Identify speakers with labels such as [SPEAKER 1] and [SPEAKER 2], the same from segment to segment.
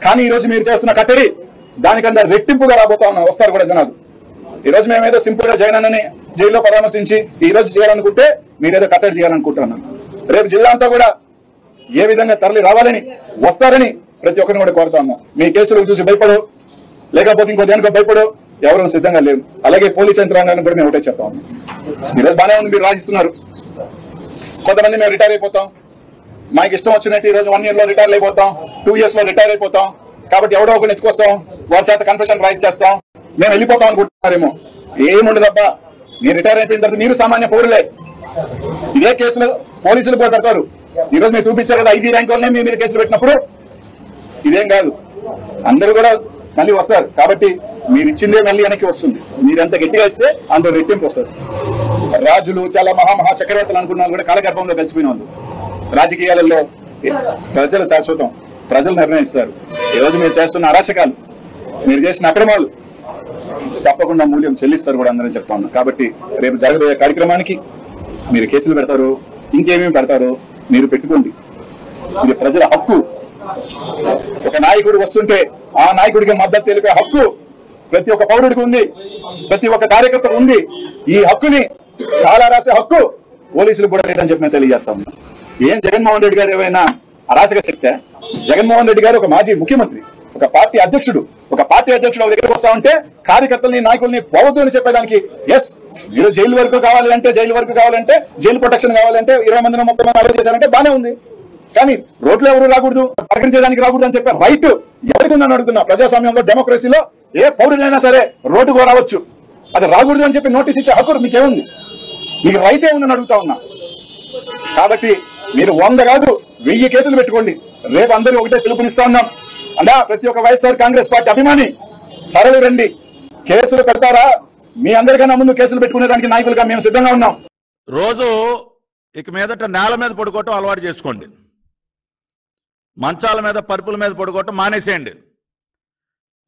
[SPEAKER 1] కానీ ఈ రోజు మీరు చేస్తున్న కట్టడి దానికన్నా రెట్టింపుగా వస్తారు కూడా జనాలు. ఈ రోజు మేమేదో సింపుల్ గా జగన్ అన్నని జైల్లో పరామర్శించి ఈ రోజు చేయాలనుకుంటే మీరేదో కట్టడి చేయాలనుకుంటున్నాను. రేపు జిల్లా అంతా కూడా ఏ విధంగా తరలి రావాలని వస్తారని ప్రతి ఒక్కరిని కూడా కోరుతా ఉన్నాం. మీ కేసులు చూసి భయపడు, లేకపోతే ఇంకో దేనికో భయపడు, ఎవరు సిద్ధంగా లేరు. అలాగే పోలీస్ యంత్రాంగాన్ని కూడా మేము ఒకటే చెప్తా ఉన్నాం. ఈరోజు బాగానే ఉంది, మీరు రాజిస్తున్నారు. కొంతమంది మేము రిటైర్ అయిపోతాం, మాకు ఇష్టం వచ్చినట్టు ఈ రోజు 1 year లో రిటైర్ అయిపోతాం, 2 years లో రిటైర్ అయిపోతాం, కాబట్టి ఎవడో ఒకరిని ఎత్తుకొస్తాం, వాళ్ళ చేత కన్ఫెషన్ రైట్ చేస్తాం, మేము వెళ్ళిపోతాం అనుకుంటున్నారేమో. ఏముండదబ్బా, మీరు రిటైర్ అయిపోయిన తర్వాత మీరు సామాన్య పౌరులే. ఇదే కేసులు పోలీసులు కూడా పెడతారు. ఈ రోజు మీరు చూపించారు కదా, ఐజీ ర్యాంక్ వాళ్ళనే మీ మీద కేసులు పెట్టినప్పుడు ఇదేం కాదు, అందరూ కూడా మళ్ళీ వస్తారు. కాబట్టి మీరు ఇచ్చిందే మళ్ళీ వెనక్కి వస్తుంది. మీరు ఎంత గట్టిగా ఇస్తే అంత రెట్టింపు వస్తుంది. రాజులు చాలా మహా చక్రవర్తులు అనుకున్న వాళ్ళు కూడా కాలగర్భంలో కలిసిపోయిన వాళ్ళు. రాజకీయాలలో ప్రజలు శాశ్వతం, ప్రజలు నిర్ణయిస్తారు. ఈ రోజు మీరు చేస్తున్న అరాచకాలు, మీరు చేసిన అక్రమాలు తప్పకుండా మూల్యం చెల్లిస్తారు కూడా అందరూ చెప్తా ఉన్నాం. కాబట్టి రేపు జరగబోయే కార్యక్రమానికి మీరు కేసులు పెడతారు, ఇంకేమేమి పెడతారో మీరు పెట్టుకోండి. ఇది ప్రజల హక్కు. ఒక నాయకుడు వస్తుంటే ఆ నాయకుడికి మద్దతు తెలిపే హక్కు ప్రతి ఒక్క పౌరుడికి ఉంది, ప్రతి ఒక్క కార్యకర్తకు ఉంది. ఈ హక్కుని చాలా రాసే హక్కు పోలీసులకు కూడా లేదని చెప్పి నేను తెలియజేస్తా ఉన్నాను. ఏం జగన్మోహన్ రెడ్డి గారు ఏమైనా అరాచక శక్తే? జగన్మోహన్ రెడ్డి గారు ఒక మాజీ ముఖ్యమంత్రి, ఒక పార్టీ అధ్యక్షుడు దగ్గరికి వస్తా ఉంటే కార్యకర్తల్ని నాయకుల్ని పోవద్దు అని చెప్పేదానికి ఎస్, మీరు జైలు వరకు కావాలంటే జైలు ప్రొటెక్షన్ కావాలంటే 20 మంది 30 మంది అరెస్ట్ చేశారంటే బానే ఉంది. కానీ రోడ్లు ఎవరు రాకూడదు, ప్రకటించేదానికి రాకూడదు అని చెప్పే రైట్ ఎవరికి ఉందని అడుగుతున్నా. ప్రజాస్వామ్యంలో డెమోక్రసీలో ఏ పౌరుడైనా సరే రోడ్డుకు రావచ్చు, అది రాకూడదు అని చెప్పి నోటీస్ ఇచ్చే హక్కు మీకేముంది? మీకు రైటే ఉందని అడుగుతా ఉన్నా. కాబట్టి మీరు 100 కాదు 1000 కేసులు పెట్టుకోండి. రేపు అందరూ ఒకటే పిలుపునిస్తా ఉన్నాం. అన్నా ప్రతి ఒక్క వైఎస్ఆర్ కాంగ్రెస్ పార్టీ అభిమాని సరళి రండి, కేసులు పెడతారా? మీ అందరికన్నా ముందు కేసులు పెట్టుకునేదానికి నాయకులుగా మేము సిద్ధంగా ఉన్నాం.
[SPEAKER 2] రోజు ఇక మీదట నేల మీద పడుకోవటం అలవాటు చేసుకోండి. మంచాల మీద పరుపుల మీద పడుకోవటం మానేసేయండి.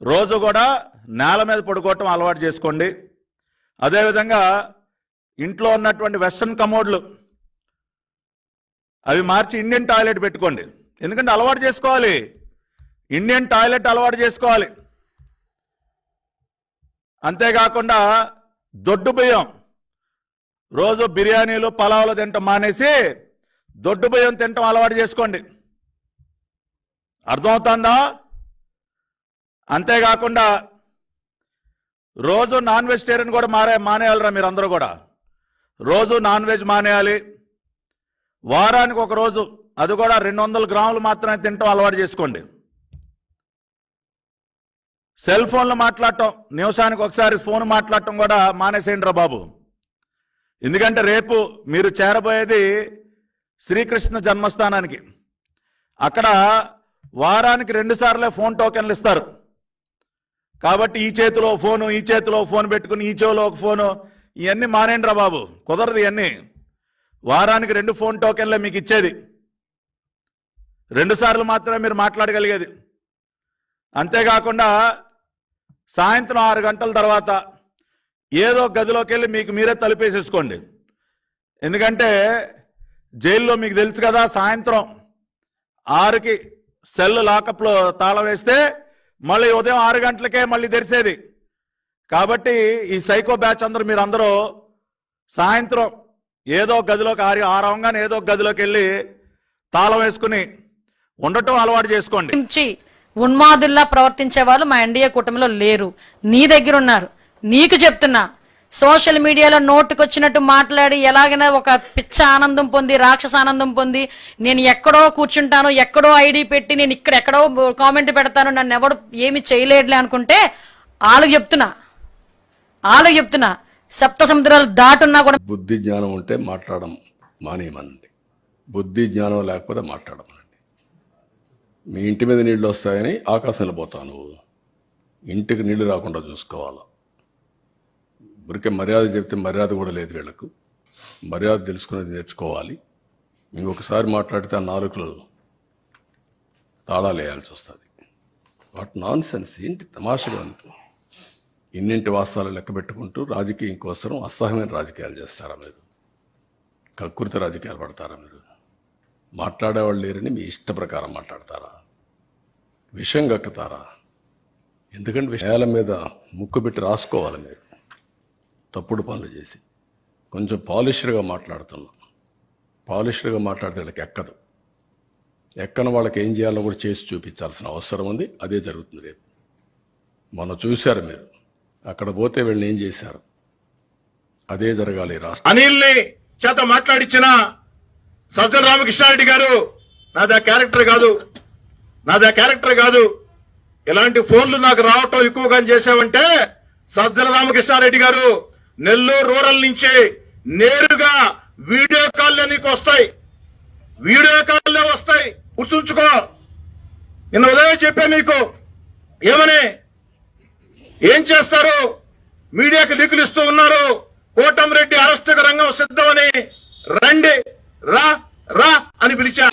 [SPEAKER 2] రోజు కూడా నేల మీద పడుకోవటం అలవాటు చేసుకోండి. అదేవిధంగా ఇంట్లో ఉన్నటువంటి వెస్ట్రన్ కమోడ్లు అవి మార్చి ఇండియన్ టాయిలెట్ పెట్టుకోండి. ఎందుకంటే అలవాటు చేసుకోవాలి, ఇండియన్ టాయిలెట్ అలవాటు చేసుకోవాలి. అంతేకాకుండా దొడ్డు బియ్యం, రోజు బిర్యానీలు పలావులు తినటం మానేసి దొడ్డు బియ్యం తినటం అలవాటు చేసుకోండి. అర్థమవుతుందా? అంతేకాకుండా రోజు నాన్ వెజిటేరియన్ కూడా మానేయాలరా మీరు అందరూ కూడా. రోజు నాన్ వెజ్ మానేయాలి. వారానికి ఒక రోజు, అది కూడా 200 గ్రాములు మాత్రమే తినటం అలవాటు చేసుకోండి. సెల్ ఫోన్లు మాట్లాడటం, నిమిషానికి ఒకసారి ఫోన్ మాట్లాడటం కూడా మానేసేయండి రా బాబు. ఎందుకంటే రేపు మీరు చేరబోయేది శ్రీకృష్ణ జన్మస్థానానికి. అక్కడ వారానికి 2 సార్లే ఫోన్ టోకెన్లు ఇస్తారు. కాబట్టి ఈ చేతిలో ఫోను, ఈ చేతిలో ఫోన్ పెట్టుకుని ఈ చెవిలో ఒక ఫోను, ఇవన్నీ మానేయండి రా బాబు. కుదరదు ఇవన్నీ. వారానికి 2 ఫోన్ టోకెన్లే మీకు ఇచ్చేది. 2 సార్లు మాత్రమే మీరు మాట్లాడగలిగేది. అంతేకాకుండా సాయంత్రం 6 గంటల తర్వాత ఏదో గదిలోకి వెళ్ళి మీకు మీరే తలుపేసేసుకోండి. ఎందుకంటే జైల్లో మీకు తెలుసు కదా, సాయంత్రం 6కి సెల్ లాకప్లో తాళం వేస్తే మళ్ళీ ఉదయం 6 గంటలకే మళ్ళీ తెరిసేది. కాబట్టి ఈ సైకో బ్యాచ్ మీరు అందరూ సాయంత్రం ఏదో గదిలోకి 6 అవగానే ఏదో గదిలోకి వెళ్ళి తాళం వేసుకుని ఉండటం అలవాటు చేసుకోండి.
[SPEAKER 3] ఉన్మాదుల్లా ప్రవర్తించే వాళ్ళు మా ఎన్డీఏ కూటమిలో లేరు, నీ దగ్గర ఉన్నారు. నీకు చెప్తున్నా, సోషల్ మీడియాలో నోటుకొచ్చినట్టు మాట్లాడి ఎలాగైనా ఒక పిచ్చ ఆనందం పొంది, రాక్షస ఆనందం పొంది, నేను ఎక్కడో కూర్చుంటాను, ఎక్కడో ఐడి పెట్టి నేను ఇక్కడ ఎక్కడో కామెంట్ పెడతాను, నన్ను ఎవడు ఏమి చేయలేడులే అనుకుంటే వాళ్ళకి చెప్తున్నా సప్త సముద్రాలు దాటున్నా కూడా
[SPEAKER 4] బుద్ధి జ్ఞానం ఉంటే మాట్లాడడం మానేయమనండి. బుద్ధి జ్ఞానం లేకపోతే మాట్లాడమనండి. మీ ఇంటి మీద నీళ్లు వస్తాయని ఆకాశంలో పోతాను, ఇంటికి నీళ్లు రాకుండా చూసుకోవాలి. ఊరికే మర్యాద చెప్తే మర్యాద కూడా లేదు వీళ్లకు. మర్యాద తెలుసుకునేది నేర్చుకోవాలి. ఇంకొకసారి మాట్లాడితే ఆ నాలుకలు తాళాలు వేయాల్సి వస్తుంది. వాట్ నాన్ సెన్స్, ఏంటి తమాషగా ఉంది. ఇన్నింటి వాస్తవాలు లెక్క పెట్టుకుంటూ రాజకీయం కోసం అసహ్యమైన రాజకీయాలు చేస్తారా మీరు? కక్కుర్తి రాజకీయాలు పడతారా మీరు? మాట్లాడేవాళ్ళు లేరని మీ ఇష్ట ప్రకారం మాట్లాడతారా? విషయం కక్కుతారా? ఎందుకంటే విషయాల మీద ముక్కు పెట్టి రాసుకోవాలి మీరు. తప్పుడు పనులు చేసి కొంచెం పాలిష్డ్గా మాట్లాడుతున్నాం. పాలిష్డ్గా మాట్లాడితే వాళ్ళకి ఎక్కదు. ఎక్కని వాళ్ళకి ఏం చేయాలో కూడా చేసి చూపించాల్సిన అవసరం ఉంది. అదే జరుగుతుంది రేపు. మనం చూశారు మీరు, అక్కడ పోతే వీళ్ళని ఏం చేశారు. అదే జరగాలి రాష్ట్రం.
[SPEAKER 5] అనిల్ని చేత మాట్లాడించిన సజ్జల రామకృష్ణారెడ్డి గారు నాదా క్యారెక్టర్ కాదు. ఇలాంటి ఫోన్లు నాకు రావటం ఎక్కువగా చేశావంటే సజ్జల రామకృష్ణారెడ్డి గారు నెల్లూరు రూరల్ నుంచి నేరుగా వీడియో కాల్లే నీకు వస్తాయి. గుర్తుంచుకో. నిన్న ఉదయం చెప్పా మీకు ఏమని, ఏం చేస్తారు, మీడియాకి లీకులు ఇస్తూ ఉన్నారు. కోటంరెడ్డి అరెస్టుకు రంగం సిద్ధమని, రండి రా అని పిలిచా.